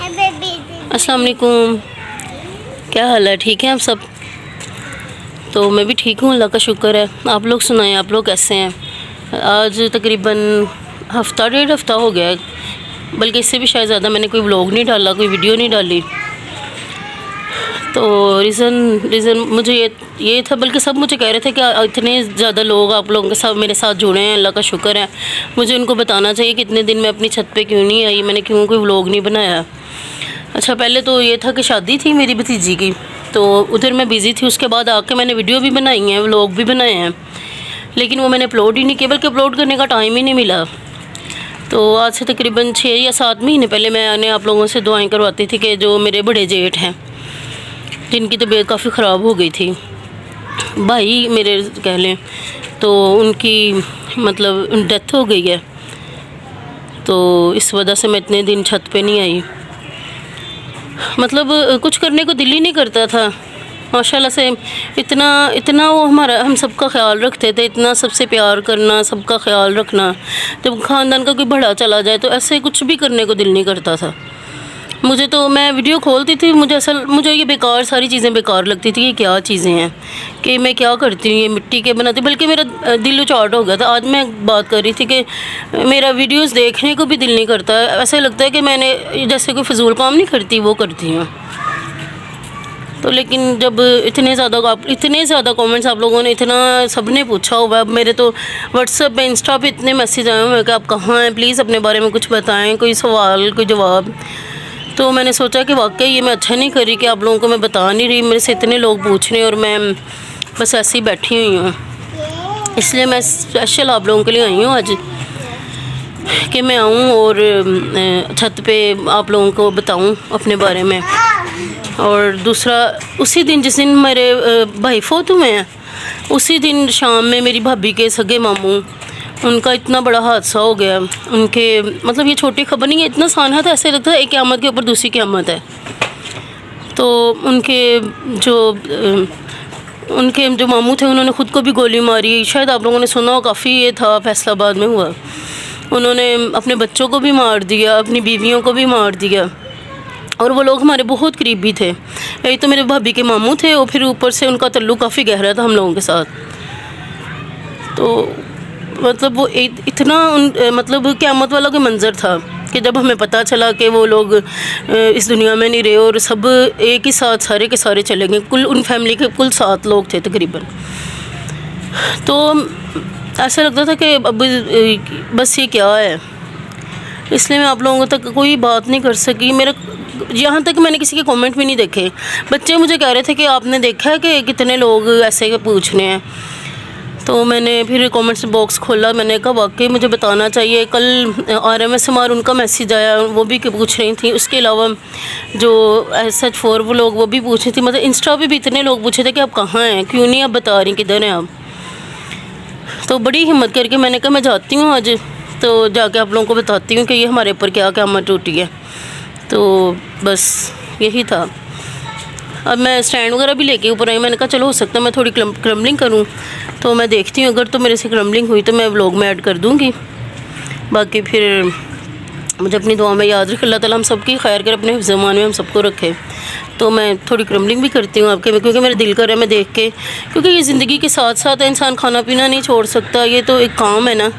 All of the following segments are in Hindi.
अस्सलाम वालेकुम। क्या हाल है? ठीक है आप सब? तो मैं भी ठीक हूँ, अल्लाह का शुक्र है। आप लोग सुनाएं, आप लोग कैसे हैं? आज तकरीबन हफ़्ता डेढ़ हफ़्ता हो गया है, बल्कि इससे भी शायद ज़्यादा मैंने कोई व्लॉग नहीं डाला, कोई वीडियो नहीं डाली। तो रीज़न मुझे ये था, बल्कि सब मुझे कह रहे थे कि इतने ज़्यादा लोग आप लोगों के साथ मेरे साथ जुड़े हैं, अल्लाह का शुक्र है। मुझे उनको बताना चाहिए कि इतने दिन मैं अपनी छत पे क्यों नहीं आई, मैंने क्यों कोई व्लॉग नहीं बनाया। अच्छा, पहले तो ये था कि शादी थी मेरी भतीजी की, तो उधर मैं बिज़ी थी। उसके बाद आके मैंने वीडियो भी बनाई हैं, व्लॉग भी बनाए हैं, लेकिन वो मैंने अपलोड ही नहीं किया, बल्कि अपलोड करने का टाइम ही नहीं मिला। तो आज से तकरीबन 6 या 7 महीने पहले मैंने आप लोगों से दुआएं करवाती थी कि जो मेरे बड़े जेठ हैं, जिनकी तबीयत काफ़ी ख़राब हो गई थी, भाई मेरे कह लें, तो उनकी मतलब डेथ हो गई है। तो इस वजह से मैं इतने दिन छत पे नहीं आई। मतलब कुछ करने को दिल ही नहीं करता था। माशाल्लाह से इतना इतना वो हम सबका ख्याल रखते थे, इतना सबसे प्यार करना, सबका ख्याल रखना। जब ख़ानदान का कोई बड़ा चला जाए तो ऐसे कुछ भी करने को दिल नहीं करता था। मुझे तो, मैं वीडियो खोलती थी, मुझे ये बेकार सारी चीज़ें बेकार लगती थी। ये क्या चीज़ें हैं कि मैं क्या करती हूँ, ये मिट्टी के बनाती, बल्कि मेरा दिल उचाट हो गया था। आज मैं बात कर रही थी कि मेरा वीडियोस देखने को भी दिल नहीं करता। ऐसा लगता है कि मैंने जैसे कोई फजूल काम नहीं करती, वो करती हूँ। तो लेकिन जब इतने ज़्यादा कमेंट्स आप लोगों ने, इतना सब ने पूछा हुआ है। मेरे तो व्हाट्सएप पे, इंस्टा पे इतने मैसेज आए हुए हैं कि आप कहाँ हैं, प्लीज़ अपने बारे में कुछ बताएं, कोई सवाल, कोई जवाब। तो मैंने सोचा कि वाकई ये मैं अच्छा नहीं कर रही कि आप लोगों को मैं बता नहीं रही। मेरे से इतने लोग पूछ रहे हैं और मैं बस ऐसे ही बैठी हुई हूँ। इसलिए मैं स्पेशल आप लोगों के लिए आई हूँ आज, कि मैं आऊँ और छत पे आप लोगों को बताऊँ अपने बारे में। और दूसरा, उसी दिन जिस दिन मेरे भाई फोत हुए हैं, उसी दिन शाम में मेरी भाभी के सगे मामू, उनका इतना बड़ा हादसा हो गया। उनके मतलब ये छोटी खबर नहीं है, इतना सानहा था, ऐसे लगता है एक क़यामत के ऊपर दूसरी क़यामत है। तो उनके जो मामू थे, उन्होंने ख़ुद को भी गोली मारी। शायद आप लोगों ने सुना हो, काफ़ी ये था, फैसलाबाद में हुआ। उन्होंने अपने बच्चों को भी मार दिया, अपनी बीवियों को भी मार दिया। और वो लोग हमारे बहुत करीबी थे। एक तो मेरे भाभी के मामू थे, और फिर ऊपर से उनका तल्लुक़ काफ़ी गहरा था हम लोगों के साथ। तो मतलब वो इतना मतलब क़यामत वाला कोई मंज़र था कि जब हमें पता चला कि वो लोग इस दुनिया में नहीं रहे, और सब एक ही साथ सारे के सारे चले गए। कुल उन फैमिली के कुल 7 लोग थे तकरीबन। तो ऐसा लगता था कि अब बस ये क्या है। इसलिए मैं आप लोगों तक कोई बात नहीं कर सकी। मेरा यहाँ तक मैंने किसी के कमेंट भी नहीं देखे। बच्चे मुझे कह रहे थे कि आपने देखा है कि कितने लोग ऐसे पूछ रहे हैं। तो मैंने फिर कमेंट्स बॉक्स खोला, मैंने कहा वाकई मुझे बताना चाहिए। कल RMSMR उनका मैसेज आया, वो भी पूछ रही थी। उसके अलावा जो SH4 वो लोग, वो भी पूछ रही थी। मतलब इंस्टा पे भी इतने लोग पूछे थे कि आप कहाँ हैं, क्यों नहीं आप बता रही, किधर हैं आप। तो बड़ी हिम्मत करके मैंने कहा मैं जाती हूँ आज, तो जाके आप लोगों को बताती हूँ कि ये हमारे ऊपर क्या क़यामत टूटी है। तो बस यही था। अब मैं स्टैंड वगैरह भी लेके ऊपर आई। मैंने कहा चलो हो सकता है मैं थोड़ी क्रम्बलिंग करूं, तो मैं देखती हूँ, अगर तो मेरे से क्रम्बलिंग हुई तो मैं व्लॉग में ऐड कर दूँगी। बाकी फिर मुझे अपनी दुआ में याद रखे, अल्लाह ताला हम सबकी खैर कर, अपने ज़मान में हम सबको रखे। तो मैं थोड़ी क्रम्बलिंग भी करती हूँ आपके, क्योंकि मेरा दिल कर रहा है मैं देख के, क्योंकि ये ज़िंदगी के साथ साथ इंसान खाना पीना नहीं छोड़ सकता। ये तो एक काम है ना,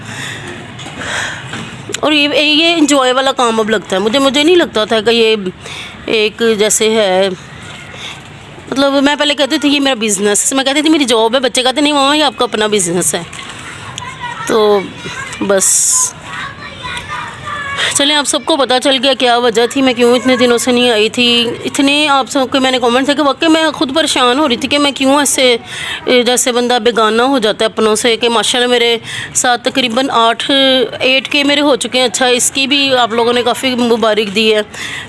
और ये इंजॉय वाला काम अब लगता है मुझे नहीं लगता था कि ये एक जैसे है। मतलब मैं पहले कहती थी ये मेरा बिज़नेस, मैं कहती थी मेरी जॉब है। बच्चे कहते नहीं मामा ये आपका अपना बिज़नेस है। तो बस चलें, आप सबको पता चल गया क्या वजह थी, मैं क्यों इतने दिनों से नहीं आई थी। इतने आप सबके मैंने कमेंट थे कि वाकई मैं ख़ुद परेशान हो रही थी कि मैं क्यों ऐसे, जैसे बंदा बेगाना हो जाता है अपनों से। कि माशाल्लाह मेरे साथ तकरीबन 8K मेरे हो चुके हैं। अच्छा, इसकी भी आप लोगों ने काफ़ी मुबारक दी है।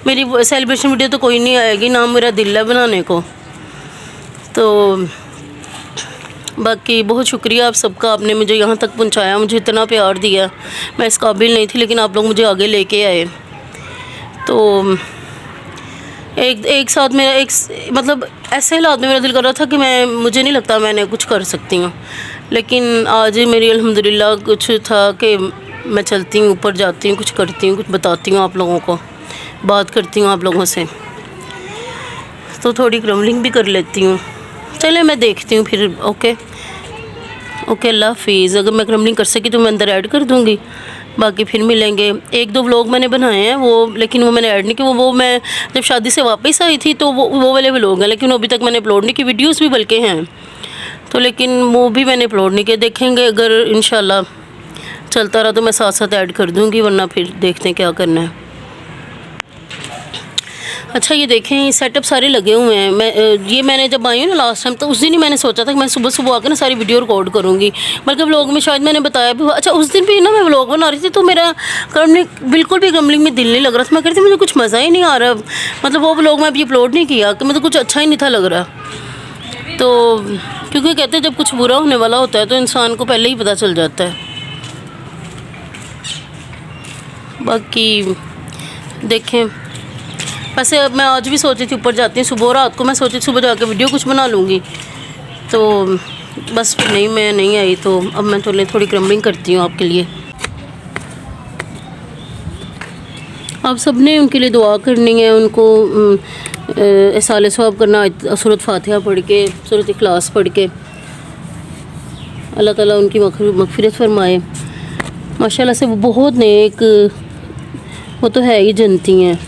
मेरी सेलिब्रेशन वीडियो तो कोई नहीं आएगी ना, मेरा दिल है बनाने को। तो बाकी बहुत शुक्रिया आप सबका, आपने मुझे यहाँ तक पहुँचाया, मुझे इतना प्यार दिया। मैं इस काबिल नहीं थी, लेकिन आप लोग मुझे आगे लेके आए। तो एक साथ मेरा मतलब ऐसे हालात में मेरा दिल कर रहा था कि मुझे नहीं लगता मैंने कुछ कर सकती हूँ। लेकिन आज मेरी अल्हम्दुलिल्लाह कुछ था कि मैं चलती हूँ, ऊपर जाती हूँ, कुछ करती हूँ, कुछ बताती हूँ आप लोगों को। बात करती हूँ आप लोगों से, तो थोड़ी क्रम्बलिंग भी कर लेती हूँ। चले मैं देखती हूँ फिर। ओके ओके, अल्लाह हाफिज़। अगर मैं क्रम्बलिंग कर सकी तो मैं अंदर ऐड कर दूँगी, बाकी फिर मिलेंगे। एक दो व्लॉग मैंने बनाए हैं वो, लेकिन वो मैंने ऐड नहीं किया। वो मैं जब शादी से वापस आई थी तो वो वाले व्लॉग हैं, लेकिन अभी तक मैंने अपलोड नहीं की। वीडियोस भी बल्कि हैं तो, लेकिन वो भी मैंने अपलोड नहीं किया। देखेंगे अगर इंशाल्लाह चलता रहा तो मैं साथ साथ ऐड कर दूँगी, वरना फिर देखते हैं क्या करना है। अच्छा ये देखें, ये सेटअप सारे लगे हुए हैं। मैंने जब आई हूँ ना लास्ट टाइम, तो उस दिन ही मैंने सोचा था कि मैं सुबह सुबह आकर ना सारी वीडियो रिकॉर्ड करूँगी, बल्कि व्लॉग में शायद मैंने बताया भी। अच्छा उस दिन भी ना मैं व्लॉग बना रही थी तो मेरा क्रम्बलिंग बिल्कुल भी क्रम्बलिंग में दिल नहीं लग रहा था। मैं कहती मुझे कुछ मज़ा ही नहीं आ रहा, मतलब वो व्लॉग मैं अभी अपलोड नहीं किया कि मतलब कुछ अच्छा ही नहीं था लग रहा। तो क्योंकि कहते हैं जब कुछ बुरा होने वाला होता है तो इंसान को पहले ही पता चल जाता है। बाकी देखें, वैसे अब मैं आज भी सोची थी ऊपर जाती हूँ सुबह, रात को मैं सोची सुबह जाकर वीडियो कुछ बना लूँगी, तो बस फिर नहीं, मैं नहीं आई। तो अब मैं थोड़ी क्रम्बलिंग करती हूँ आपके लिए। आप सब ने उनके लिए दुआ करनी है, उनको इसाले सवाब करना, सूरत फातिहा पढ़ के, सूरत इखलास पढ़ के। अल्लाह ताला उनकी मग़फ़िरत फरमाए। माशाल्लाह से वो बहुत नेक, वो तो है ही जनती हैं।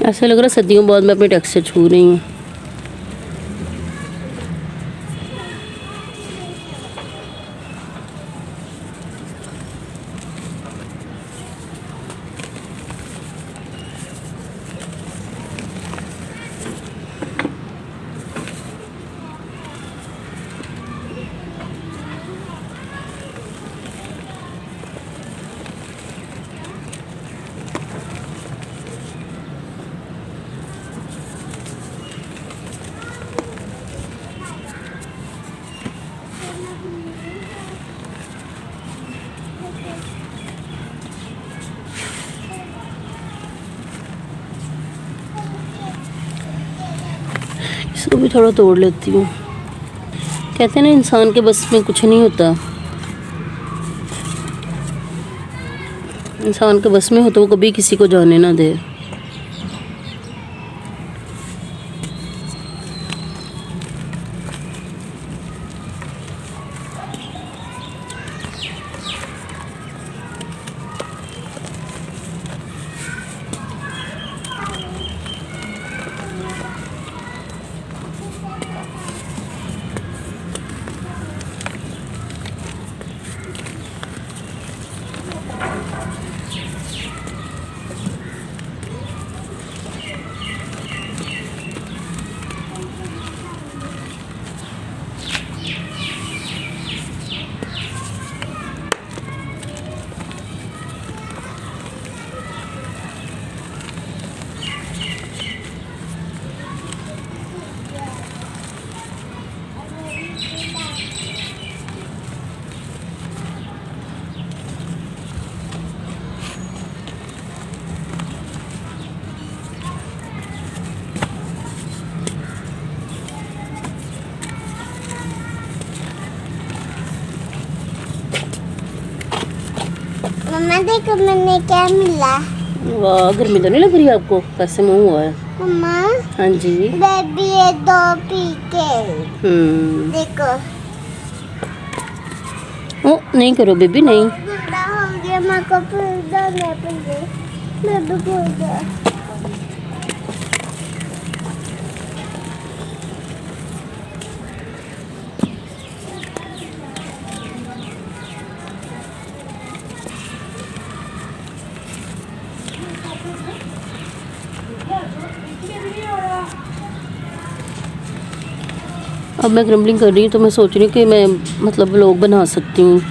ऐसा लग रहा है सदियों बाद मैं अपने टेक्सचर छू रही हूँ। इसको भी थोड़ा तोड़ लेती हूँ। कहते हैं ना इंसान के बस में कुछ नहीं होता, इंसान के बस में हो तो वो कभी किसी को जाने ना दे। मम्मा देखो मैंने क्या मिला। वाह, गर्मी तो नहीं लग रही आपको? कैसे मुँह हुआ है? मम्मा हाँ जी बेबी ये दो पी के देखो। ओ नहीं करो बेबी, नहीं। बड़ा हो गया, माँ को पूजा मैं पूजा मैं भी पूजा। अब मैं क्रम्बलिंग कर रही हूँ तो मैं सोच रही हूँ कि मैं मतलब व्लॉग बना सकती हूँ।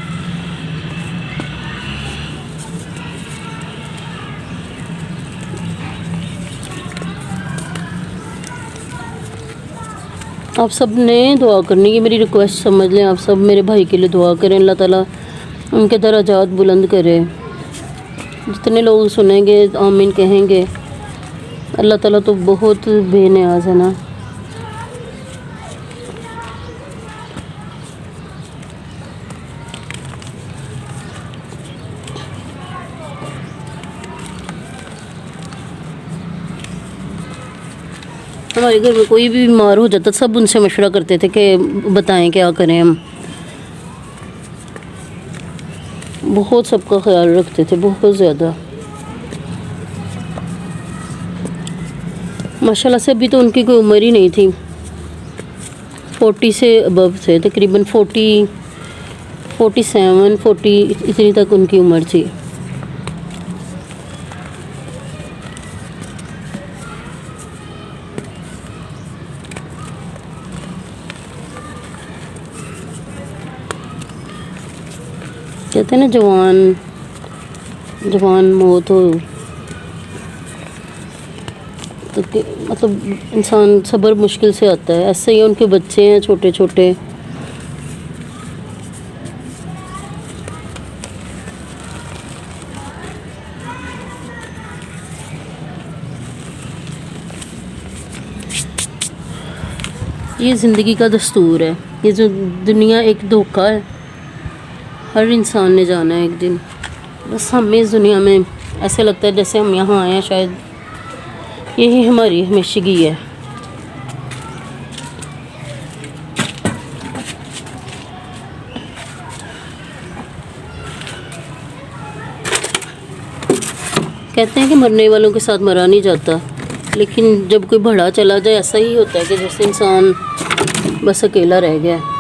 आप सब ने दुआ करनी है, मेरी रिक्वेस्ट समझ लें। आप सब मेरे भाई के लिए दुआ करें, अल्लाह ताला उनके दराजात बुलंद करे। जितने लोग सुनेंगे आमीन कहेंगे। अल्लाह ताला तो बहुत बेनियाज है ना। हमारे घर में कोई भी बीमार हो जाता सब उनसे मशवरा करते थे कि बताएं क्या करें हम। बहुत सबका ख्याल रखते थे, बहुत ज़्यादा। माशाल्लाह से अभी तो उनकी कोई उम्र ही नहीं थी, 40 से अबव थे, तकरीबन 40, 47, 40 इतनी तक उनकी उम्र थी। कहते हैं ना जवान मौत हो तो मतलब इंसान सब्र मुश्किल से आता है। ऐसे ही उनके बच्चे हैं छोटे छोटे। ये ज़िंदगी का दस्तूर है। ये जो दुनिया एक धोखा है, हर इंसान ने जाना है एक दिन। बस हमें इस दुनिया में ऐसे लगता है जैसे हम यहाँ आए हैं, शायद यही हमारी हमेशगी है। कहते हैं कि मरने वालों के साथ मरा नहीं जाता, लेकिन जब कोई बड़ा चला जाए ऐसा ही होता है कि जैसे इंसान बस अकेला रह गया है।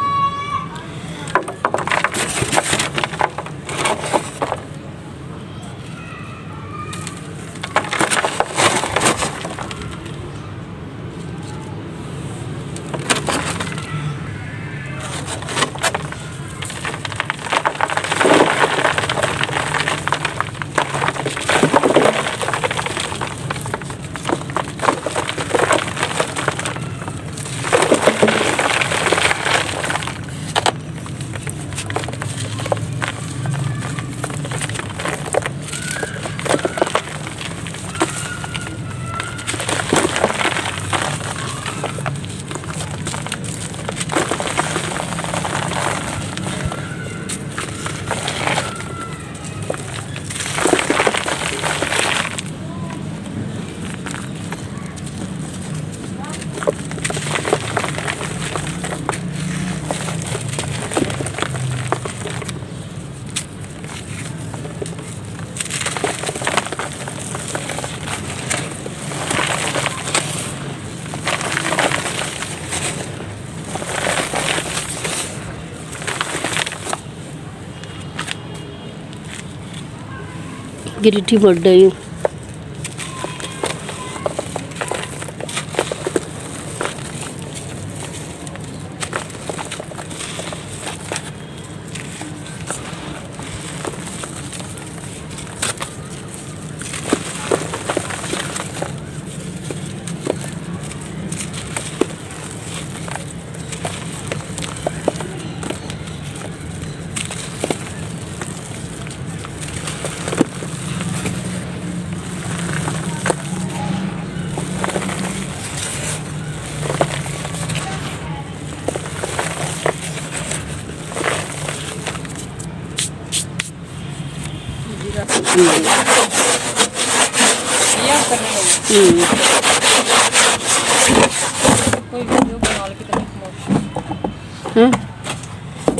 गिरिटी बर्थडे है।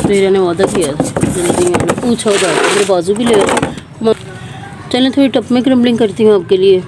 मेरे ने वादा किया जल्दी मैंने पूछा उधर मेरे बाजू भी ले चलें। थोड़ी टप में क्रम्बलिंग करती हूँ आपके लिए।